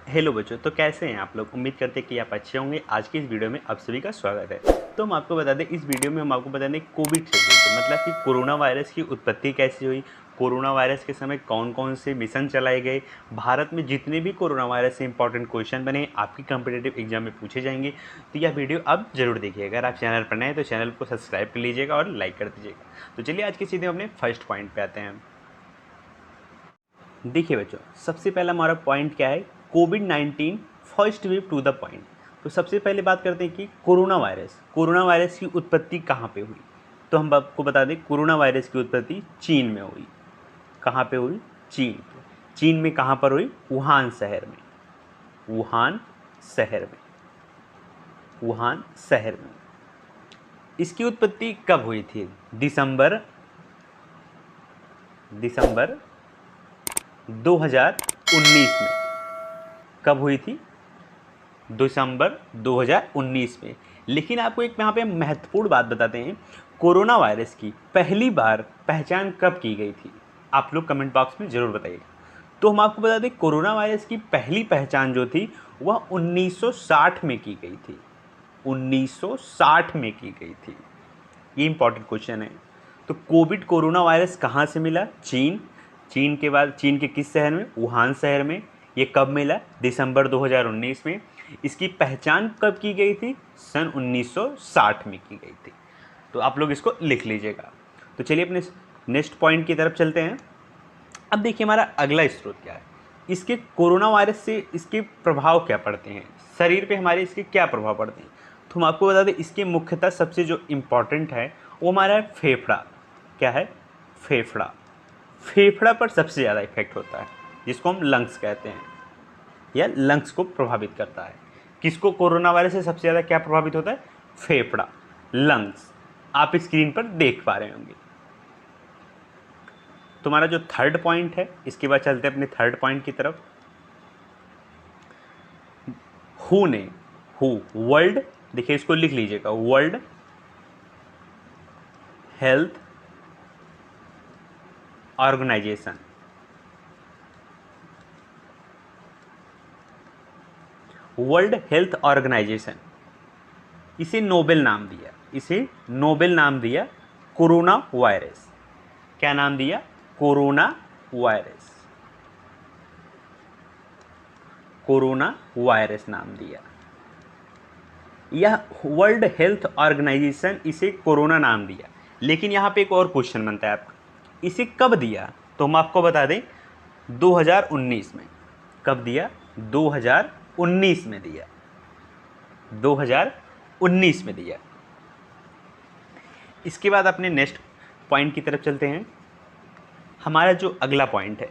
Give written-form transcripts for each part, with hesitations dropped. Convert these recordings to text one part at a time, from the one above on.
Hello बच्चों, तो कैसे हैं आप लोग। उम्मीद करते हैं कि आप अच्छे होंगे। आज की इस वीडियो में आप सभी का स्वागत है। तो हम आपको बता दें, इस वीडियो में हम आपको बता दें कोविड से रिलेटेड, मतलब कि कोरोना वायरस की उत्पत्ति कैसे हुई, कोरोना वायरस के समय कौन कौन से मिशन चलाए गए, भारत में जितने भी कोरोना वायरस से इंपॉर्टेंट क्वेश्चन बने आपकी कॉम्पिटेटिव एग्जाम में पूछे जाएंगे। तो यह वीडियो आप जरूर देखिएगा। अगर आप चैनल पर नए हैं तो चैनल को सब्सक्राइब कर लीजिएगा और लाइक कर दीजिएगा। तो चलिए आज के सीधे अपने फर्स्ट पॉइंट पे आते हैं। देखिए बच्चों, सबसे पहला हमारा पॉइंट क्या है, कोविड-19 first wave to the point. तो सबसे पहले बात करते हैं कि कोरोना वायरस की उत्पत्ति कहाँ पे हुई। तो हम आपको बता दें, कोरोना वायरस की उत्पत्ति चीन में हुई। कहाँ पे हुई? चीन में कहाँ पर हुई? वुहान शहर में। वुहान शहर में इसकी उत्पत्ति कब हुई थी? दिसंबर 2019 में। कब हुई थी? दिसंबर 2019 में। लेकिन आपको एक यहाँ पे महत्वपूर्ण बात बताते हैं, कोरोना वायरस की पहली बार पहचान कब की गई थी? आप लोग कमेंट बॉक्स में ज़रूर बताइएगा। तो हम आपको बता दें, कोरोना वायरस की पहली पहचान जो थी वह 1960 में की गई थी। 1960 में की गई थी। ये इंपॉर्टेंट क्वेश्चन है। तो कोरोना वायरस कहाँ से मिला? चीन के बाद चीन के किस शहर में? वुहान शहर में। ये कब मिला? दिसंबर 2019 में। इसकी पहचान कब की गई थी? सन 1960 में की गई थी। तो आप लोग इसको लिख लीजिएगा। तो चलिए अपने नेक्स्ट पॉइंट की तरफ चलते हैं। अब देखिए हमारा अगला स्रोत क्या है। इसके कोरोना वायरस से इसके प्रभाव क्या पड़ते हैं, शरीर पे हमारे इसके क्या प्रभाव पड़ते हैं। तो हम आपको बता दें, इसके मुख्यतः सबसे जो इम्पॉर्टेंट है वो हमारा फेफड़ा। क्या है? फेफड़ा पर सबसे ज़्यादा इफेक्ट होता है, जिसको हम लंग्स कहते हैं, या लंग्स को प्रभावित करता है। किसको कोरोना वायरस से सबसे ज़्यादा क्या प्रभावित होता है? फेफड़ा, लंग्स। आप स्क्रीन पर देख पा रहे होंगे। तुम्हारा जो थर्ड पॉइंट है, इसके बाद चलते हैं अपने थर्ड पॉइंट की तरफ। वर्ल्ड, देखिए इसको लिख लीजिएगा, World Health Organization. World Health Organization इसे नोबेल नाम दिया कोरोना वायरस। क्या नाम दिया? कोरोना वायरस नाम दिया। यह वर्ल्ड हेल्थ ऑर्गेनाइजेशन इसे कोरोना नाम दिया। लेकिन यहाँ पे एक और क्वेश्चन बनता है आपका, इसे कब दिया? तो हम आपको बता दें 2019 में। कब दिया? 2019 में दिया। 2019 में दिया। इसके बाद अपने नेक्स्ट पॉइंट की तरफ चलते हैं। हमारा जो अगला पॉइंट है,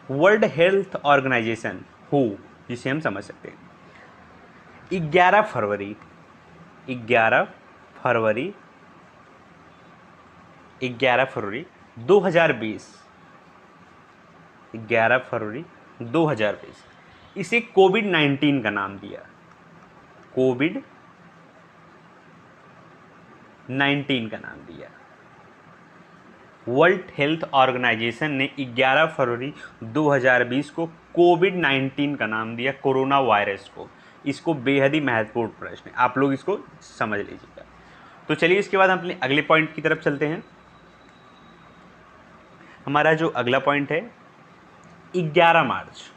वर्ल्ड हेल्थ ऑर्गेनाइजेशन जिसे हम समझ सकते हैं 11 फरवरी 2020 11 फरवरी 2020 इसे कोविड-19 का नाम दिया। कोविड-19 का नाम दिया। वर्ल्ड हेल्थ ऑर्गेनाइजेशन ने 11 फरवरी 2020 को कोविड-19 का नाम दिया, कोरोना वायरस को। इसको बेहद ही महत्वपूर्ण प्रश्न है, आप लोग इसको समझ लीजिएगा। तो चलिए इसके बाद हम अपने अगले पॉइंट की तरफ चलते हैं। हमारा जो अगला पॉइंट है 11 मार्च,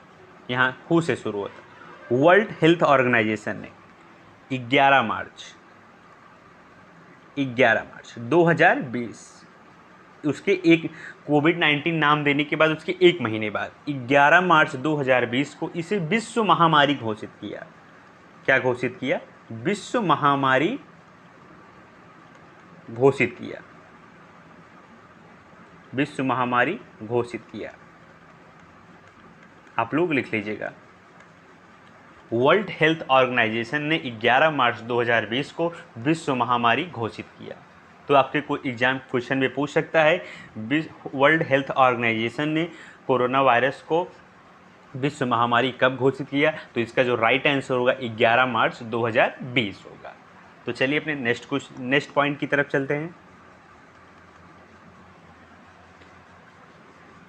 यहाँ से शुरू होता है। वर्ल्ड हेल्थ ऑर्गेनाइजेशन ने 11 मार्च 2020, उसके एक कोविड-19 नाम देने के बाद उसके एक महीने बाद 11 मार्च 2020 को इसे विश्व महामारी घोषित किया। क्या घोषित किया? विश्व महामारी घोषित किया। विश्व महामारी घोषित किया। आप लोग लिख लीजिएगा, वर्ल्ड हेल्थ ऑर्गेनाइजेशन ने 11 मार्च 2020 को विश्व महामारी घोषित किया। तो आपके कोई एग्जाम क्वेश्चन में पूछ सकता है, वर्ल्ड हेल्थ ऑर्गेनाइजेशन ने कोरोना वायरस को विश्व महामारी कब घोषित किया? तो इसका जो राइट आंसर होगा 11 मार्च 2020 होगा। तो चलिए अपने नेक्स्ट पॉइंट की तरफ चलते हैं।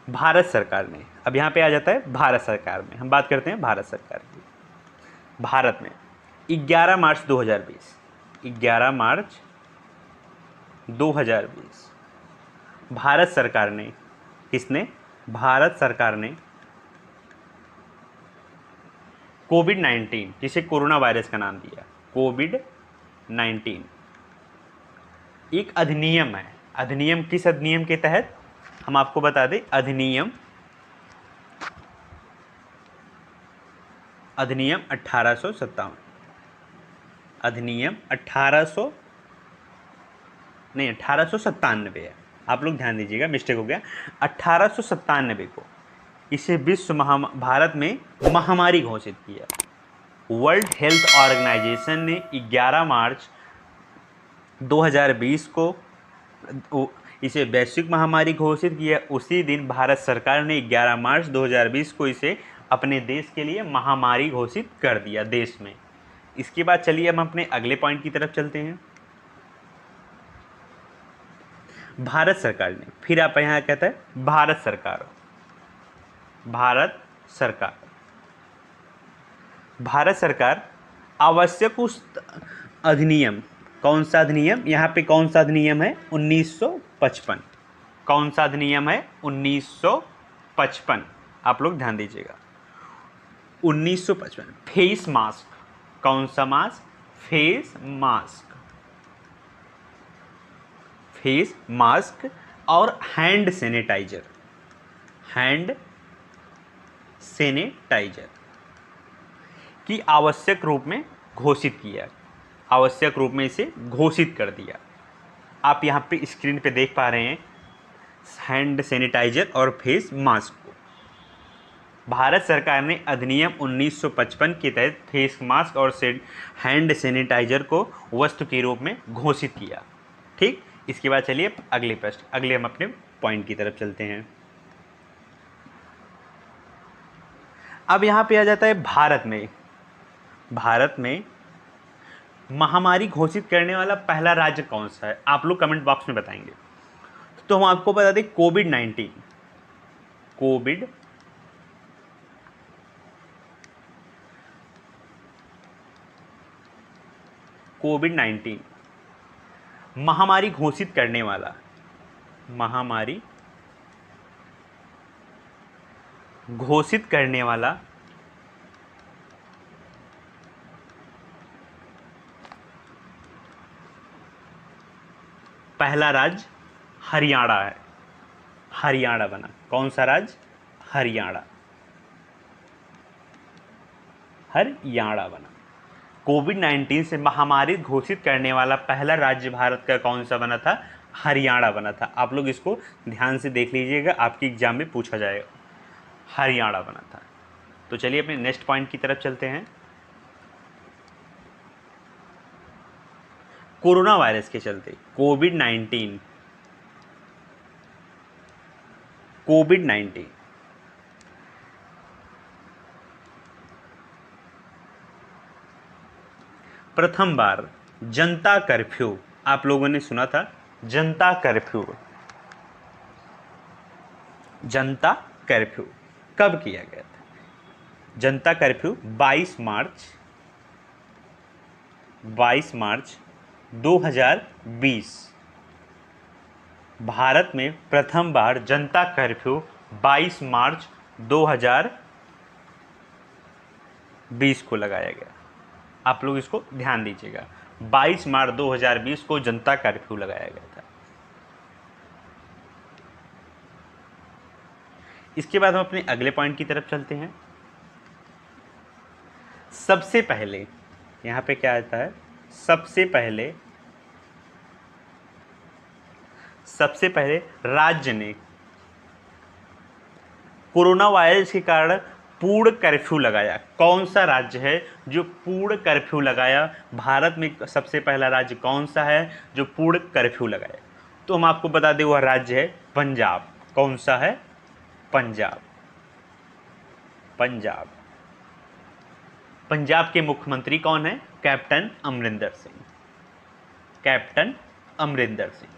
भारत सरकार ने, अब यहाँ पे आ जाता है भारत सरकार में, हम बात करते हैं भारत सरकार की। भारत में 11 मार्च 2020, 11 मार्च 2020 भारत सरकार ने, किसने, भारत सरकार ने कोविड-19, जिसे कोरोना वायरस का नाम दिया, कोविड-19 एक अधिनियम है। अधिनियम किस अधिनियम के तहत, हम आपको बता दें, अधिनियम 1857, अधिनियम 1897 है, आप लोग ध्यान दीजिएगा, मिस्टेक हो गया, 1897 को इसे विश्व भारत में महामारी घोषित किया। वर्ल्ड हेल्थ ऑर्गेनाइजेशन ने 11 मार्च 2020 को इसे वैश्विक महामारी घोषित किया। उसी दिन भारत सरकार ने 11 मार्च 2020 को इसे अपने देश के लिए महामारी घोषित कर दिया देश में। इसके बाद चलिए हम अपने अगले पॉइंट की तरफ चलते हैं। भारत सरकार ने, फिर आप यहाँ कहते हैं भारत सरकार, भारत सरकार, भारत सरकार आवश्यक उस अधिनियम, कौन सा अधिनियम, यहाँ पे कौन सा अधिनियम है, 1955, कौन सा अधिनियम है, 1955, आप लोग ध्यान दीजिएगा, 1955। फेस मास्क, कौन सा mask, face mask, face mask और हैंड सैनिटाइजर, हैंड सैनिटाइजर की आवश्यक रूप में घोषित किया, आवश्यक रूप में इसे घोषित कर दिया। आप यहाँ पे स्क्रीन पे देख पा रहे हैं हैंड सैनिटाइजर और फेस मास्क को। भारत सरकार ने अधिनियम 1955 के तहत फेस मास्क और हैंड सैनिटाइजर को वस्तु के रूप में घोषित किया। ठीक, इसके बाद चलिए अगले प्रश्न, अगले हम अपने पॉइंट की तरफ चलते हैं। अब यहाँ पे आ जाता है भारत में, भारत में महामारी घोषित करने वाला पहला राज्य कौन सा है, आप लोग कमेंट बॉक्स में बताएंगे। तो हम आपको बता दें कोविड-19, कोविड-19 महामारी घोषित करने वाला, महामारी घोषित करने वाला पहला राज्य हरियाणा है, हरियाणा बना। कौन सा राज्य, हरियाणा, हरियाणा बना। कोविड-19 से महामारी घोषित करने वाला पहला राज्य भारत का कौन सा बना था, हरियाणा बना था। आप लोग इसको ध्यान से देख लीजिएगा, आपकी एग्जाम में पूछा जाएगा, हरियाणा बना था। तो चलिए अपने नेक्स्ट पॉइंट की तरफ चलते हैं। कोरोना वायरस के चलते कोविड-19 प्रथम बार जनता कर्फ्यू, आप लोगों ने सुना था जनता कर्फ्यू, जनता कर्फ्यू कब किया गया था? जनता कर्फ्यू 22 मार्च 2020। भारत में प्रथम बार जनता कर्फ्यू 22 मार्च 2020 को लगाया गया। आप लोग इसको ध्यान दीजिएगा, 22 मार्च 2020 को जनता कर्फ्यू लगाया गया था। इसके बाद हम अपने अगले पॉइंट की तरफ चलते हैं। सबसे पहले यहाँ पे क्या आता है, सबसे पहले राज्य ने कोरोना वायरस के कारण पूर्ण कर्फ्यू लगाया। कौन सा राज्य है जो पूर्ण कर्फ्यू लगाया? भारत में सबसे पहला राज्य कौन सा है जो पूर्ण कर्फ्यू लगाया? तो हम आपको बता दें वह राज्य है पंजाब। कौन सा है? पंजाब। पंजाब, पंजाब के मुख्यमंत्री कौन है? Captain Amarinder Singh, captain Amarinder Singh,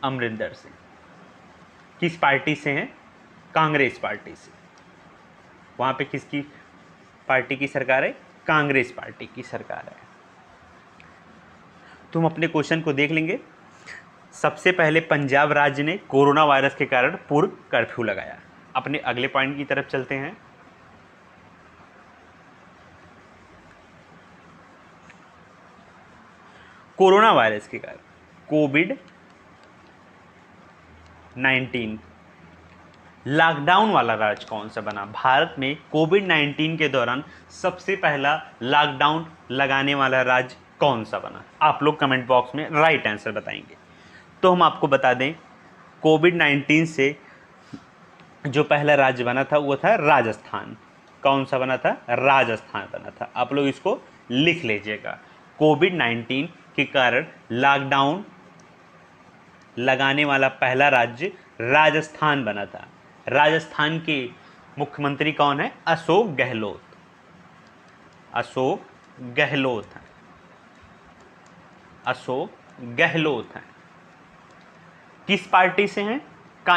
Amarinder Singh. किस पार्टी से हैं? कांग्रेस पार्टी से। वहाँ पे किसकी पार्टी की सरकार है? कांग्रेस पार्टी की सरकार है। तुम अपने क्वेश्चन को देख लेंगे। सबसे पहले पंजाब राज्य ने कोरोना वायरस के कारण पूर्ण कर्फ्यू लगाया। अपने अगले पॉइंट की तरफ चलते हैं। कोरोना वायरस के कारण कोविड-19 लॉकडाउन वाला राज्य कौन सा बना? भारत में कोविड-19 के दौरान सबसे पहला लॉकडाउन लगाने वाला राज्य कौन सा बना? आप लोग कमेंट बॉक्स में राइट आंसर बताएंगे। तो हम आपको बता दें, कोविड-19 से जो पहला राज्य बना था वो था राजस्थान। कौन सा बना था? राजस्थान बना था। आप लोग इसको लिख लीजिएगा। कोविड-19 के कारण लॉकडाउन लगाने वाला पहला राज्य राजस्थान बना था। राजस्थान के मुख्यमंत्री कौन है? अशोक गहलोत। अशोक गहलोत हैं। अशोक गहलोत हैं। किस पार्टी से हैं?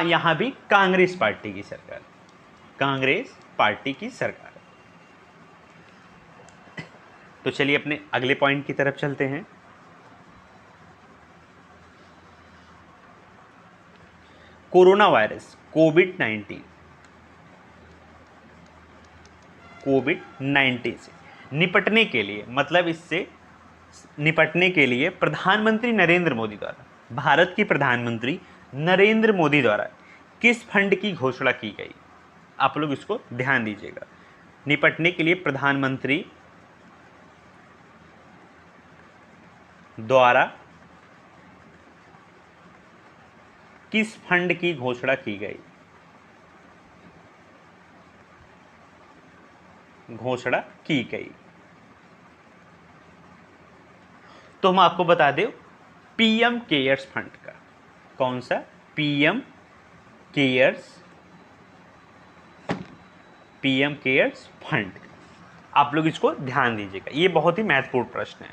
यहां भी कांग्रेस पार्टी की सरकार। कांग्रेस पार्टी की सरकार। तो चलिए अपने अगले पॉइंट की तरफ चलते हैं। कोरोना वायरस कोविड-19 से निपटने के लिए, मतलब इससे निपटने के लिए प्रधानमंत्री नरेंद्र मोदी द्वारा, भारत के प्रधानमंत्री नरेंद्र मोदी द्वारा किस फंड की घोषणा की गई? आप लोग इसको ध्यान दीजिएगा। निपटने के लिए प्रधानमंत्री द्वारा किस फंड की घोषणा की गई? घोषणा की गई तो हम आपको बता दें, पीएम केयर्स फंड का। कौन सा? PM cares fund. आप लोग इसको ध्यान दीजिएगा, ये बहुत ही महत्वपूर्ण प्रश्न है।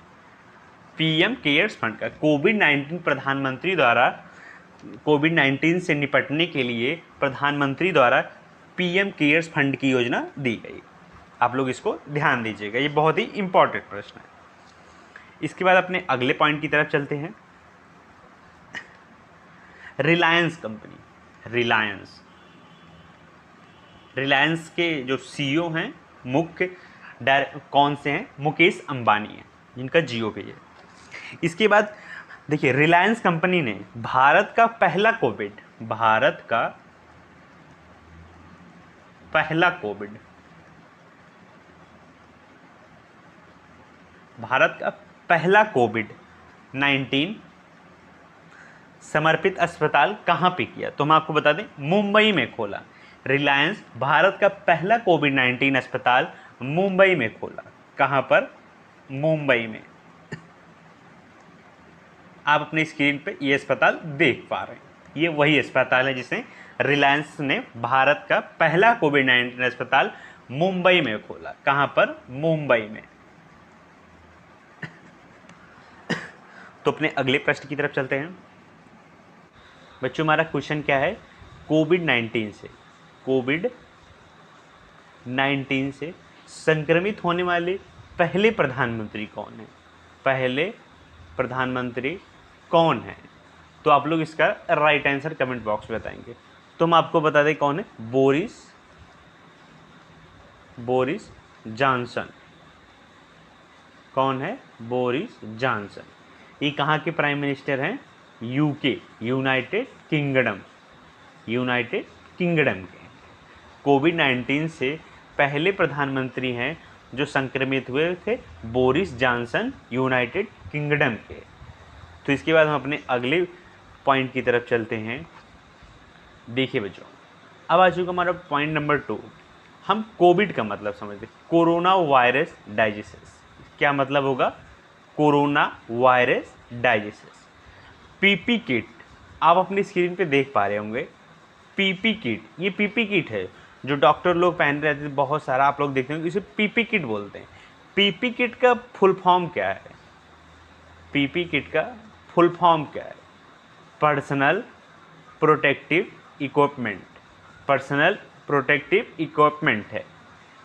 पीएम केयर्स फंड का कोविड-19 प्रधानमंत्री द्वारा, कोविड-19 से निपटने के लिए प्रधानमंत्री द्वारा पीएम केयर्स फंड की योजना दी गई। आप लोग इसको ध्यान दीजिएगा, ये बहुत ही इंपॉर्टेंट प्रश्न है। इसके बाद अपने अगले पॉइंट की तरफ चलते हैं। रिलायंस कंपनी, रिलायंस के जो सीईओ हैं, मुख्य कौन से हैं? मुकेश अंबानी हैं, जिनका जियो पे है। इसके बाद देखिए, रिलायंस कंपनी ने भारत का पहला कोविड-19 समर्पित अस्पताल कहाँ पे किया? तो हम आपको बता दें, मुंबई में खोला। रिलायंस भारत का पहला कोविड-19 अस्पताल मुंबई में खोला। कहाँ पर? मुंबई में। आप अपनी स्क्रीन पे ये अस्पताल देख पा रहे हैं, ये वही अस्पताल है जिसे रिलायंस ने भारत का पहला कोविड-19 अस्पताल मुंबई में खोला। कहाँ पर? मुंबई में। तो अपने अगले प्रश्न की तरफ चलते हैं। बच्चों, हमारा क्वेश्चन क्या है? कोविड-19 से संक्रमित होने वाले पहले प्रधानमंत्री कौन है? पहले प्रधानमंत्री कौन है? तो आप लोग इसका राइट आंसर कमेंट बॉक्स में बताएंगे। तो हम आपको बता दें कौन है? Boris Johnson. कौन है? Boris Johnson. ये कहाँ के प्राइम मिनिस्टर हैं? यूके, यूनाइटेड किंगडम के। कोविड-19 से पहले प्रधानमंत्री हैं जो संक्रमित हुए थे, बोरिस जॉनसन, यूनाइटेड किंगडम के। तो इसके बाद हम अपने अगले पॉइंट की तरफ चलते हैं। देखिए बच्चों, अब आ चुका हमारा पॉइंट नंबर 2। हम कोविड का मतलब समझते, कोरोना वायरस डायजेसिस। क्या मतलब होगा? कोरोना वायरस डायजेसिस। पीपी किट आप अपनी स्क्रीन पे देख पा रहे होंगे। पीपी किट, ये पीपी किट है जो डॉक्टर लोग पहन रहे थे, बहुत सारा आप लोग देखते होंगे, इसे पीपी किट बोलते हैं। पीपी किट का फुल फॉर्म क्या है? पीपी किट का फुल फॉर्म क्या है? Personal protective equipment, personal protective equipment है।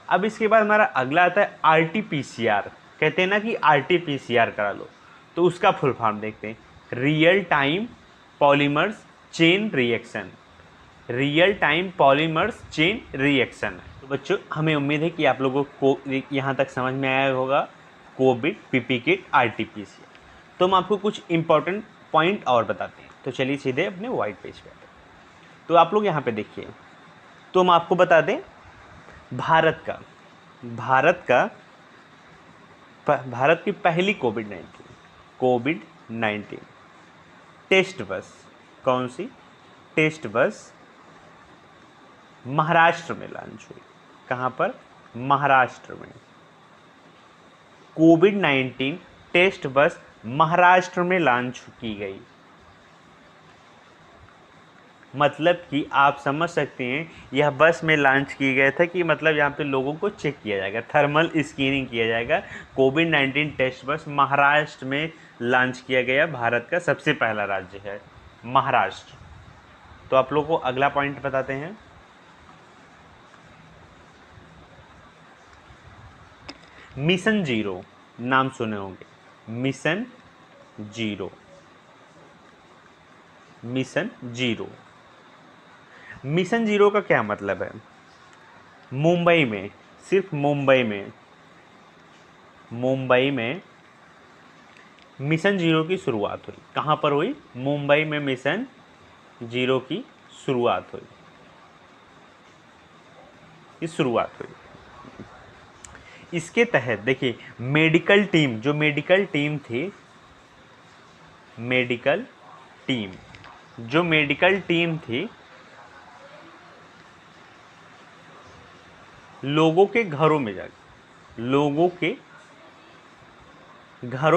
अब इसके बाद हमारा अगला आता है RT-PCR। कहते हैं ना कि RT-PCR करा लो, तो उसका फुल फॉर्म देखते हैं, real time polymers chain reaction. Real time polymers chain reaction है। तो बच्चों हमें उम्मीद है कि आप लोगों को यहाँ तक समझ में आया होगा कोविड, पीपी किट, RT-PCR। तो हम आपको कुछ इंपॉर्टेंट पॉइंट और बताते हैं। तो चलिए सीधे अपने वाइट पेज पे आते हैं। तो आप लोग यहाँ पे देखिए, तो हम आपको बता दें भारत की पहली कोविड-19 टेस्ट बस, कौन सी टेस्ट बस महाराष्ट्र में लॉन्च हुई। कहाँ पर? महाराष्ट्र में। कोविड-19 टेस्ट बस महाराष्ट्र में लॉन्च की गई। मतलब कि आप समझ सकते हैं यह बस में लॉन्च किया गया था कि मतलब यहाँ पे लोगों को चेक किया जाएगा, थर्मल स्क्रीनिंग किया जाएगा। कोविड-19 टेस्ट बस महाराष्ट्र में लॉन्च किया गया। भारत का सबसे पहला राज्य है महाराष्ट्र। तो आप लोगों को अगला पॉइंट बताते हैं। मिशन जीरो, नाम सुने होंगे, mission zero. Mission zero, mission zero का क्या मतलब है? मुंबई में, सिर्फ मुंबई में मिशन जीरो की शुरुआत हुई। कहाँ पर हुई? मुंबई में मिशन जीरो की शुरुआत हुई। इसके तहत देखिए मेडिकल टीम थी लोगों के घरों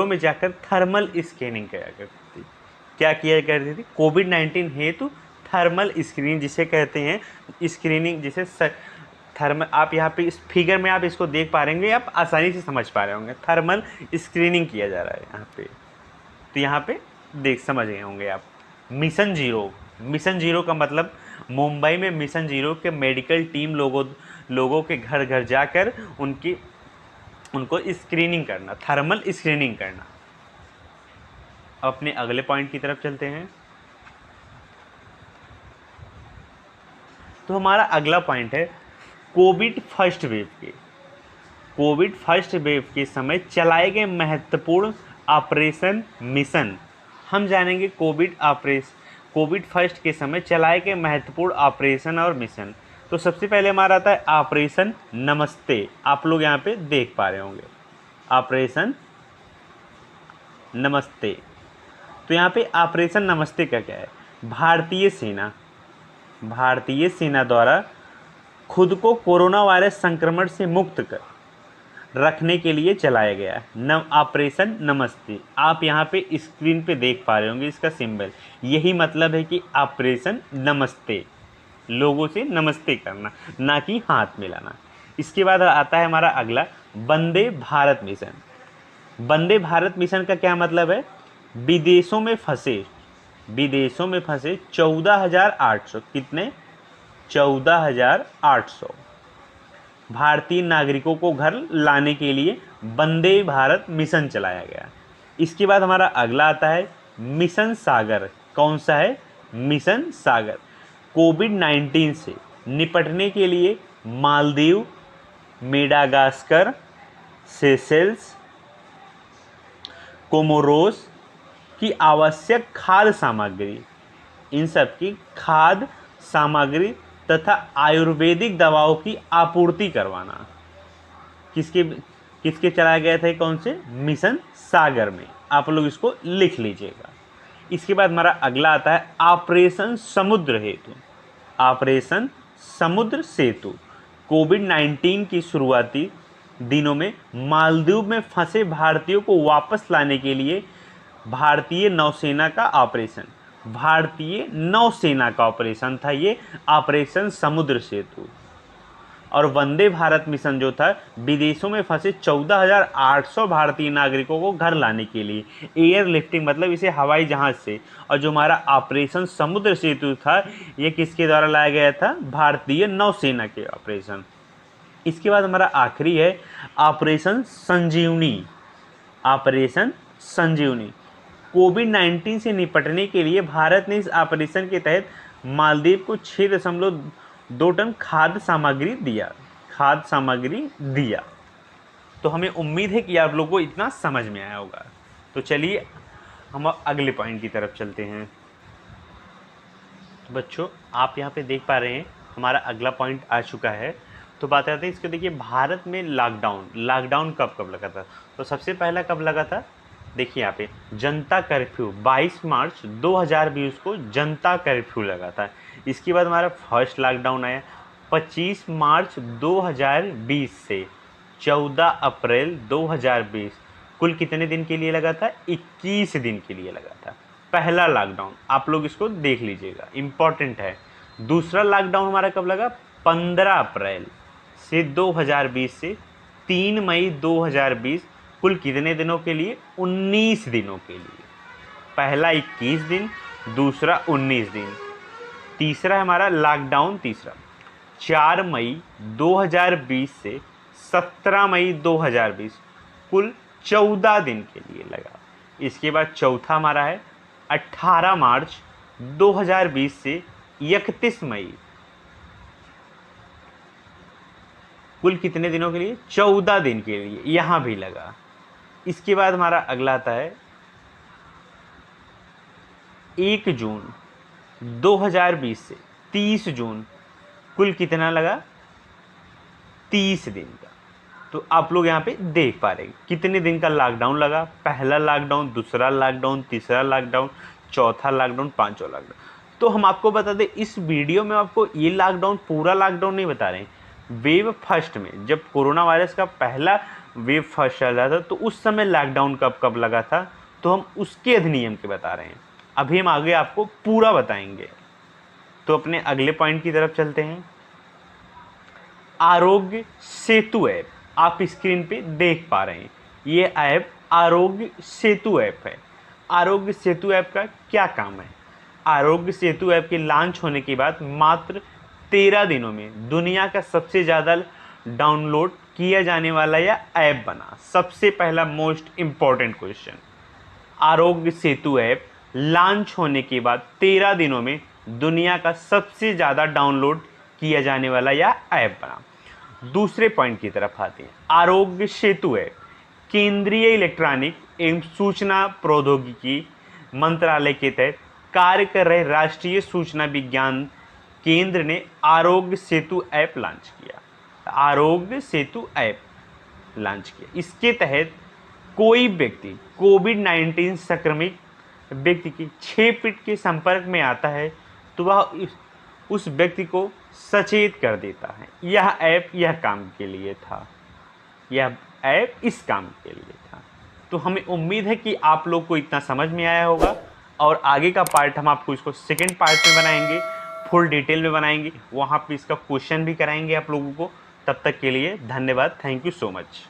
में जाकर थर्मल स्कैनिंग क्या किया करती थी? कोविड-19 हेतु थर्मल स्क्रीनिंग जिसे कहते हैं, स्क्रीनिंग जिसे थर्मल, आप यहाँ पे इस फिगर में आप इसको देख पा रहे हैं, आप आसानी से समझ पा रहे होंगे, थर्मल स्क्रीनिंग किया जा रहा है यहाँ पे। तो यहाँ पे समझ गए होंगे आप। मिशन जीरो का मतलब मुंबई में मिशन जीरो के मेडिकल टीम लोगों के घर घर जाकर उनको स्क्रीनिंग करना, थर्मल स्क्रीनिंग करना। अपने अगले पॉइंट की तरफ चलते हैं। तो हमारा अगला पॉइंट है कोविड फर्स्ट वेव के समय चलाए गए महत्वपूर्ण ऑपरेशन मिशन। हम जानेंगे कोविड फर्स्ट के समय चलाए गए महत्वपूर्ण ऑपरेशन और मिशन। तो सबसे पहले हमारा आता है ऑपरेशन नमस्ते। आप लोग यहाँ पे देख पा रहे होंगे ऑपरेशन नमस्ते। तो यहाँ पे ऑपरेशन नमस्ते का क्या है? भारतीय सेना द्वारा खुद को कोरोना वायरस संक्रमण से मुक्त कर रखने के लिए चलाया गया ऑपरेशन नमस्ते। आप यहाँ पे स्क्रीन पे देख पा रहे होंगे इसका सिंबल। यही मतलब है कि ऑपरेशन नमस्ते, लोगों से नमस्ते करना, ना कि हाथ मिलाना। इसके बाद आता है हमारा अगला वंदे भारत मिशन। वंदे भारत मिशन का क्या मतलब है? विदेशों में फंसे 14,800 कितने? 14,800 भारतीय नागरिकों को घर लाने के लिए वंदे भारत मिशन चलाया गया। इसके बाद हमारा अगला आता है मिशन सागर। कौन सा है? मिशन सागर। कोविड-19 से निपटने के लिए मालदीव, मेडागास्कर, सेशेल्स, कोमोरोस की आवश्यक खाद्य सामग्री, इन सब की खाद्य सामग्री तथा आयुर्वेदिक दवाओं की आपूर्ति करवाना किसके चलाया गया था? कौन से? मिशन सागर में। आप लोग इसको लिख लीजिएगा। इसके बाद हमारा अगला आता है ऑपरेशन समुद्र सेतु। कोविड-19 की शुरुआती दिनों में मालदीव में फंसे भारतीयों को वापस लाने के लिए भारतीय नौसेना का ऑपरेशन था ये ऑपरेशन समुद्र सेतु। और वंदे भारत मिशन जो था विदेशों में फंसे 14,800 भारतीय नागरिकों को घर लाने के लिए, एयर लिफ्टिंग मतलब इसे हवाई जहाज़ से। और जो हमारा ऑपरेशन समुद्र सेतु था ये किसके द्वारा लाया गया था, भारतीय नौसेना के ऑपरेशन। इसके बाद हमारा आखिरी है ऑपरेशन संजीवनी। ऑपरेशन संजीवनी कोविड-19 से निपटने के लिए भारत ने इस ऑपरेशन के तहत मालदीव को 6.2 टन खाद्य सामग्री दिया। तो हमें उम्मीद है कि आप लोगों को इतना समझ में आया होगा। तो चलिए हम अगले पॉइंट की तरफ चलते हैं। तो बच्चों आप यहाँ पे देख पा रहे हैं हमारा अगला पॉइंट आ चुका है। तो बात करते हैं इसको। देखिए भारत में लॉकडाउन कब कब लगा था। तो सबसे पहला कब लगा था, देखिए यहाँ पे जनता कर्फ्यू 22 मार्च 2020 को जनता कर्फ्यू लगा था। इसके बाद हमारा फर्स्ट लॉकडाउन आया 25 मार्च 2020 से 14 अप्रैल 2020। कुल कितने दिन के लिए लगा था, 21 दिन के लिए लगा था पहला लॉकडाउन। आप लोग इसको देख लीजिएगा, इम्पॉर्टेंट है। दूसरा लॉकडाउन हमारा कब लगा, 15 अप्रैल से 2020 से 3 मई 2020। कुल कितने दिनों के लिए, 19 दिनों के लिए। पहला 21 दिन, दूसरा 19 दिन। तीसरा हमारा लॉकडाउन 4 मई 2020 से 17 मई 2020, कुल 14 दिन के लिए लगा। इसके बाद चौथा हमारा है 18 मार्च 2020 से 31 मई, कुल कितने दिनों के लिए, 14 दिन के लिए यहाँ भी लगा। इसके बाद हमारा अगला आता है 1 जून 2020 से 30 जून, कुल कितना लगा, 30 दिन का। तो आप लोग यहाँ पे देख पा रहे हैं कितने दिन का लॉकडाउन लगा। पहला लॉकडाउन, दूसरा लॉकडाउन, तीसरा लॉकडाउन, चौथा लॉकडाउन, पांचवा लॉकडाउन। तो हम आपको बता दें इस वीडियो में आपको ये लॉकडाउन पूरा लॉकडाउन नहीं बता रहे हैं। वेव फर्स्ट में जब कोरोना वायरस का पहला वेव फर्स्ट चल रहा था तो उस समय लॉकडाउन कब कब लगा था, तो हम उसके अधिनियम के बता रहे हैं। अभी हम आगे आपको पूरा बताएंगे। तो अपने अगले पॉइंट की तरफ चलते हैं। आरोग्य सेतु ऐप आप स्क्रीन पे देख पा रहे हैं। ये ऐप आरोग्य सेतु ऐप है। आरोग्य सेतु ऐप का क्या काम है, आरोग्य सेतु ऐप के लॉन्च होने के बाद मात्र 13 दिनों में दुनिया का सबसे ज़्यादा डाउनलोड किया जाने वाला यह ऐप बना। सबसे पहला most important question, Aarogya Setu app launch होने के बाद 13 दिनों में दुनिया का सबसे ज़्यादा डाउनलोड किया जाने वाला यह ऐप बना। दूसरे पॉइंट की तरफ आते हैं। आरोग्य सेतु ऐप केंद्रीय इलेक्ट्रॉनिक एवं सूचना प्रौद्योगिकी मंत्रालय के तहत कार्य कर रहे राष्ट्रीय सूचना विज्ञान केंद्र ने आरोग्य सेतु ऐप लॉन्च किया। आरोग्य सेतु ऐप लॉन्च किया। इसके तहत कोई व्यक्ति कोविड-19 संक्रमित व्यक्ति के 6 फीट के संपर्क में आता है तो वह उस व्यक्ति को सचेत कर देता है। यह ऐप यह काम के लिए था, यह ऐप इस काम के लिए था। तो हमें उम्मीद है कि आप लोग को इतना समझ में आया होगा और आगे का पार्ट हम आपको इसको सेकंड पार्ट में बनाएंगे, फुल डिटेल में बनाएंगे, वहाँ पे इसका क्वेश्चन भी कराएंगे आप लोगों को। तब तक के लिए धन्यवाद, थैंक यू सो मच।